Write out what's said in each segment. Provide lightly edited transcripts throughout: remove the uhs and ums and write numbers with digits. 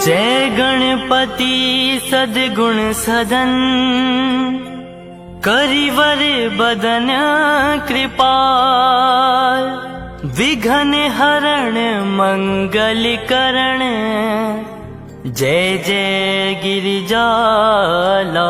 जय गणपति सद्गुण सदन, करिवर बदन कृपाल, विघ्न हरण मंगल करण, जय जय गिरिजाला।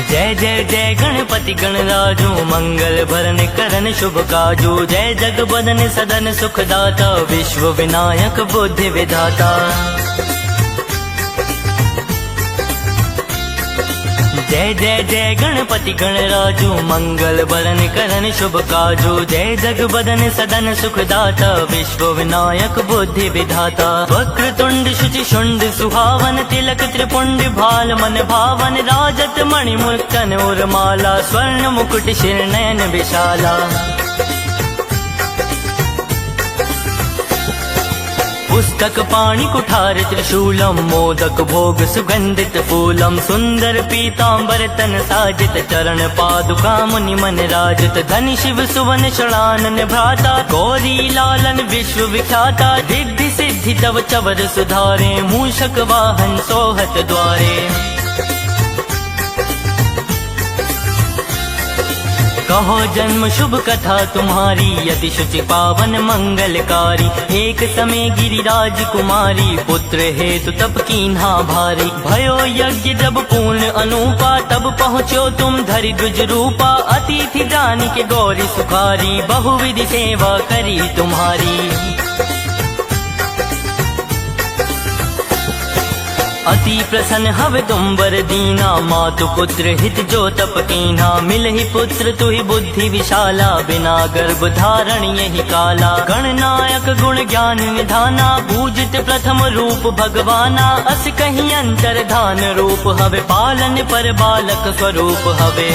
जय जय जय गणपति गणराजू, मंगल भरण करन शुभ काजू, जय जग बदन सदन सुखदाता, विश्व विनायक बुद्धि विधाता। जय जय जय गणपति गणराजू, मंगल भरण करन शुभ काजू, जय जग बदन सदन सुखदाता, विश्व विनायक बुद्धि विधाता। वक्रतुंड शुचि शुंड सुहावन, तिलक त्रिपुंड भाल मन भावन, राजत मणि मुक्तन उर्माला, स्वर्ण मुकुट शिर नयन विशाला। पुस्तक पाणि कुठार त्रिशूलम, मोदक भोग सुगंधित फूलम, सुंदर पीतांबर तन साजित, चरण पादुका मुनि मन राजित, धन शिव सुवन षडानन भ्राता, गौरी लालन विश्व विख्याता, रिद्धि सिद्धि तव चवर सुधारे, मूषक वाहन सोहत द्वारे। कहो जन्म शुभ कथा तुम्हारी, अति शुचि पावन मंगलकारी, एक समय गिरिराज कुमारी, पुत्र हेतु तप कीन्हा भारी, भयो यज्ञ जब पूर्ण अनूपा, तब पहुँचो तुम धरि द्विज रूपा, अतिथि जानी के गौरी सुखारी, बहुविधि सेवा करी तुम्हारी। अति प्रसन्न हवे तुम वर दीना, मातु पुत्र हित जो तप कीन्हा, मिलहि पुत्र तुहि बुद्धि विशाला, बिना गर्भ धारण यही काला। गणनायक गुण ज्ञान निधाना, पूजित प्रथम रूप भगवाना, अस कहीं अंतर धान रूप हवे, पालन पर बालक स्वरूप हवे।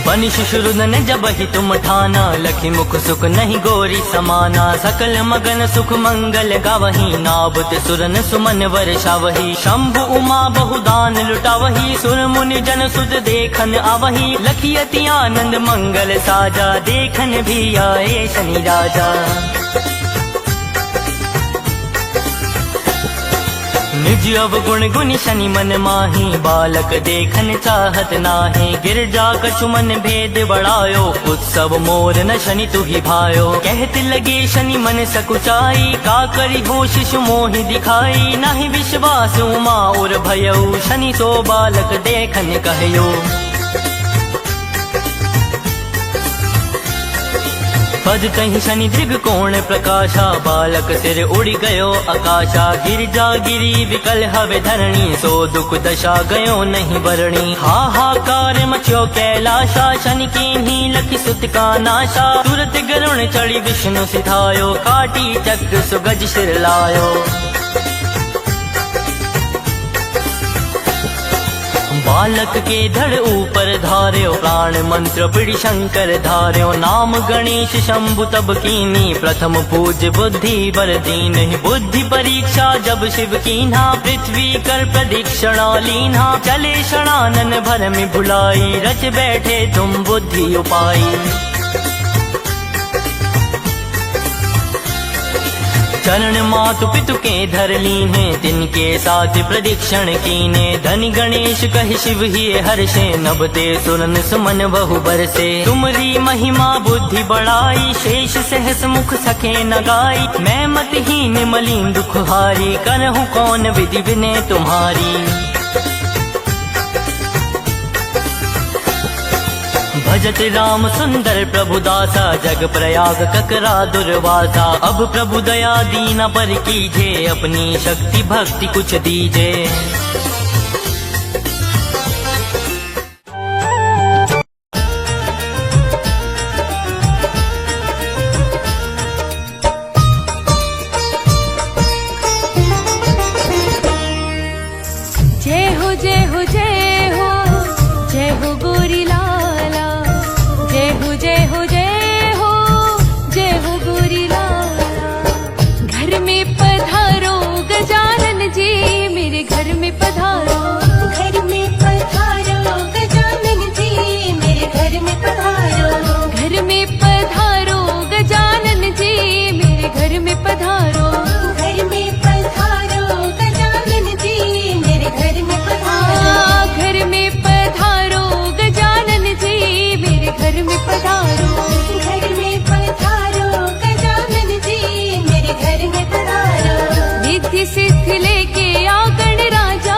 बनि शिशुरुदन जब ही तुम ठाना, लखी मुख सुख नहीं गोरी समाना, सकल मगन सुख मंगल गावही, नाबत सुरन सुमन वर्षावही, शंभु उमा बहुदान लुटावही, सुर मुनि जन सुत देखन आवही, लखी अति आनंद मंगल साजा, देखन भी आए शनि राजा। निज अवगुण गुनि शनि मन माही, बालक देखन चाहत नाहि, गिरजा कछु मन भेद बढ़ायो, उत्सव मोर न शनि तुहि भायो। कहत लगे शनि मन सकुचाई, का करी हो शिशु मोहि दिखाई, नाही विश्वास उमा और भयउ, शनि तो बालक देखन कहयो। पद कहीं शनि दृग कोण प्रकाशा, बालक सिर उड़ी गयो आकाशा, गिरजा गिरी विकल हवे धरणी, सो दुख दशा गयो नहीं बरणी। हाहाकार मचो कैलाशा, शनि कीन्ही लखी सुत का नाशा, तुरत गरुण चढ़ी विष्णु सिधायो, काटी चक्र सुगज सिर लायो। बालक के धड़ ऊपर धार्यो, प्राण मंत्र पिड़ी शंकर धार्यो, नाम गणेश शंभु तब कीनी, प्रथम पूज बुद्धि वर दीन, बुद्धि परीक्षा जब शिव कीन्हा, पृथ्वी कर प्रदक्षिणा लीन्हा, चले शणानन भर में भुलाई, रच बैठे तुम बुद्धि उपाई। चरण मातु पितु के धर लीन्हे, तिनके साथ प्रदक्षिण कीने, धनि गणेश कहि शिव ही हर्षे, नभते सुरन सुमन बहु बरसे। तुमरी महिमा बुद्धि बढ़ाई, शेष सहस मुख सखे न गाई, मैं मतहीन मलिन दुख हारी, करहूँ कौन विधि विनय तुम्हारी। भजत राम सुंदर प्रभु दासा, जग प्रयाग ककरा दुर्वासा, अब प्रभु दया दीना पर कीजे, अपनी शक्ति भक्ति कुछ दीजे। जय हो जय हो जय हो, जय हो गोरी लाला, जय हो जय हो जय हो, जय हो गोरी लाला। मेरे घर में पधारो। घर में पधारो गजानन जी, मेरे घर में पधारो। घर में पधारो गजानन जी, मेरे घर में पधारो। घर में पधारो गजानन जी, मेरे घर में पधारो। घर में पधारो गजानन जी, मेरे घर में पधारो। घर में पधारो गजानन जी, मेरे घर में पधारो। रिद्धि सिद्धि लेके आ गण राजा,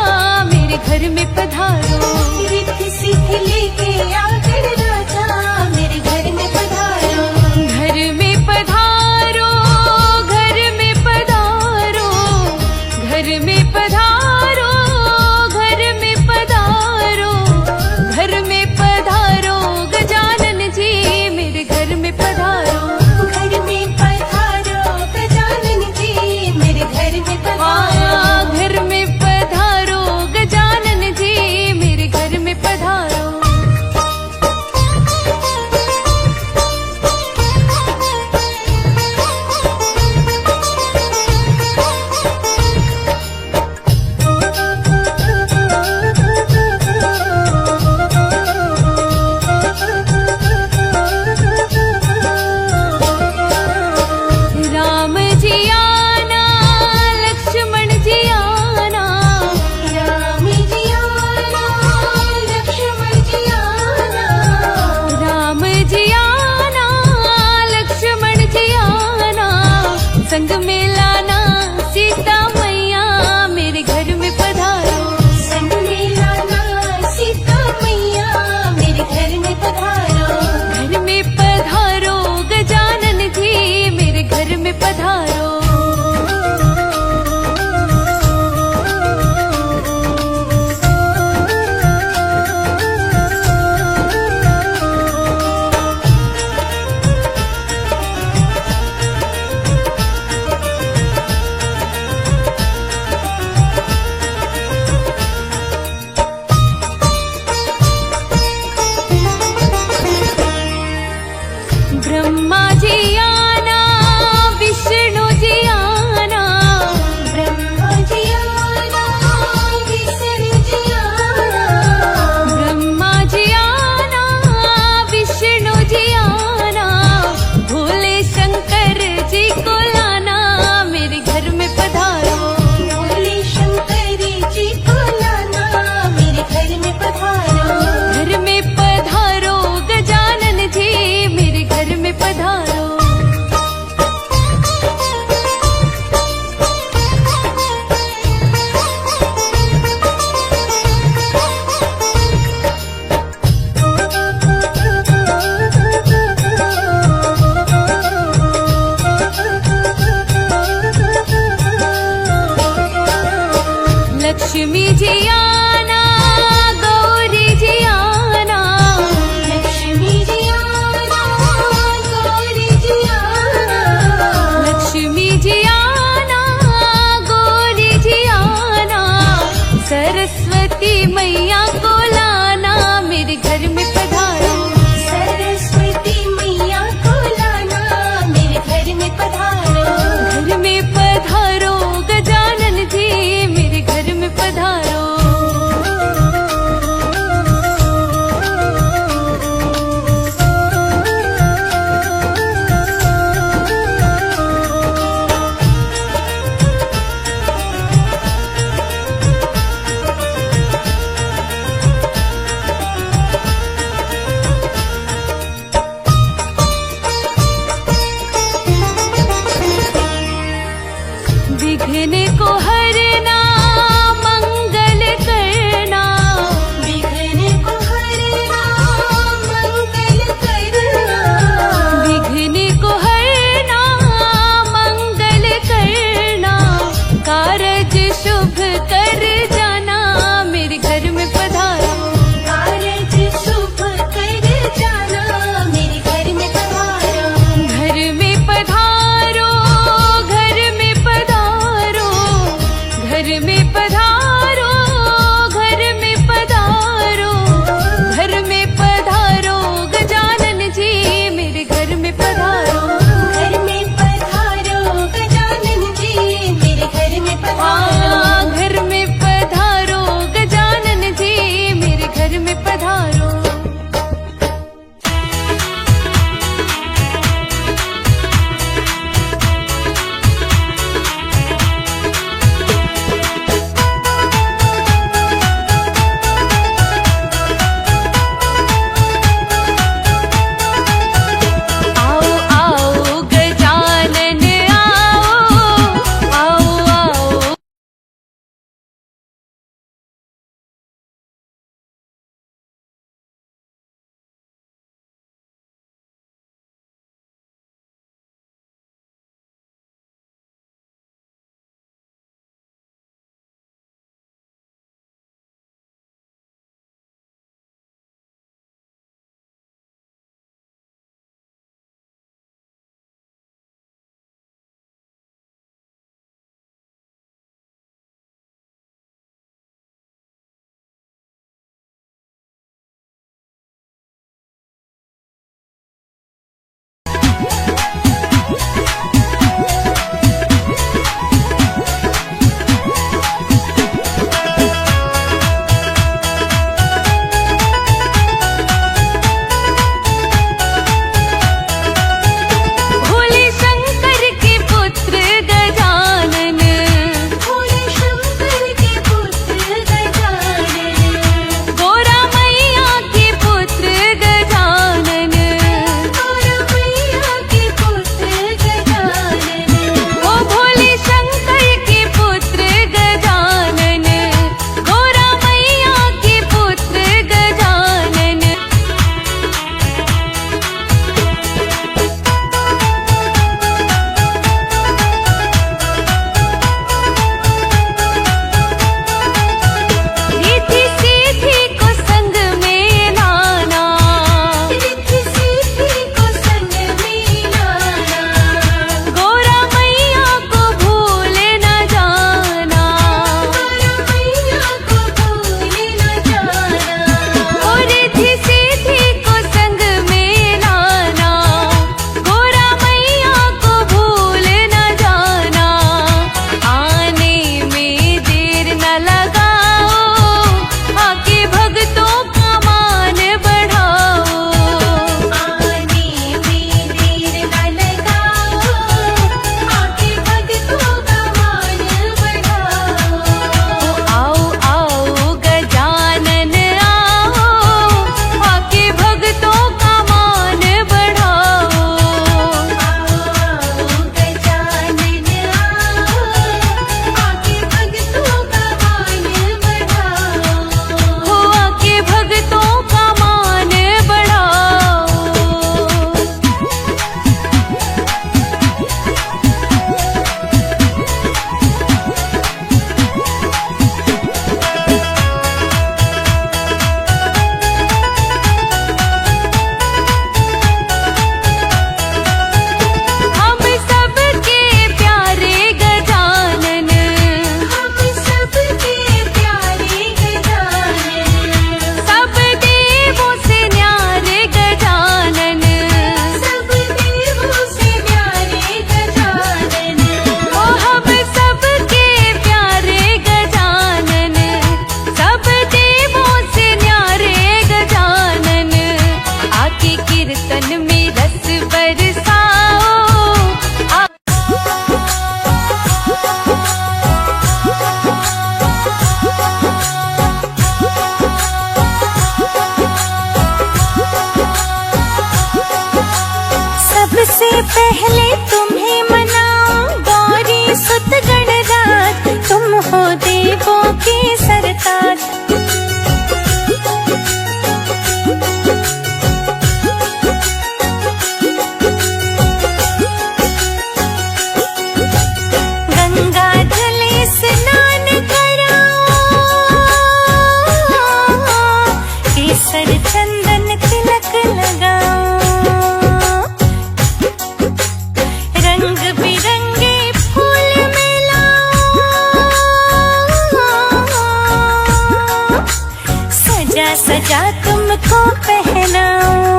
सजा तुमको पहनाऊं।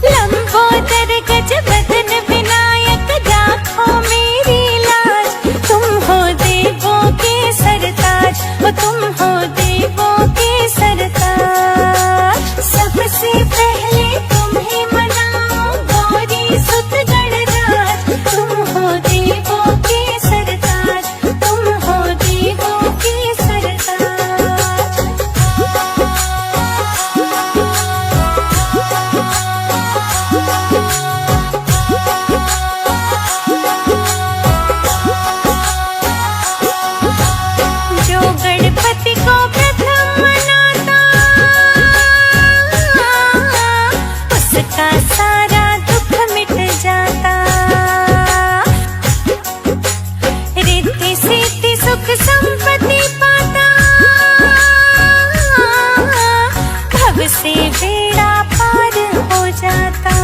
लंबोदर गज बदन विनायक राखो मेरी लाज, तुम हो देवों के सरताज, ओ तुम हो देवों के सरताज। सबसे पहले तुम्हें मनाओ गौरी सुत गणराज, तुम हो देवों के सरताज, तुम हो देवों के सरताज। जो गणपति को प्रथम मनाता, उसका सारा दुख मिट जाता। रिद्धि सिद्धि सुख संपत्ति पाता, भव से बेड़ा पार हो जाता।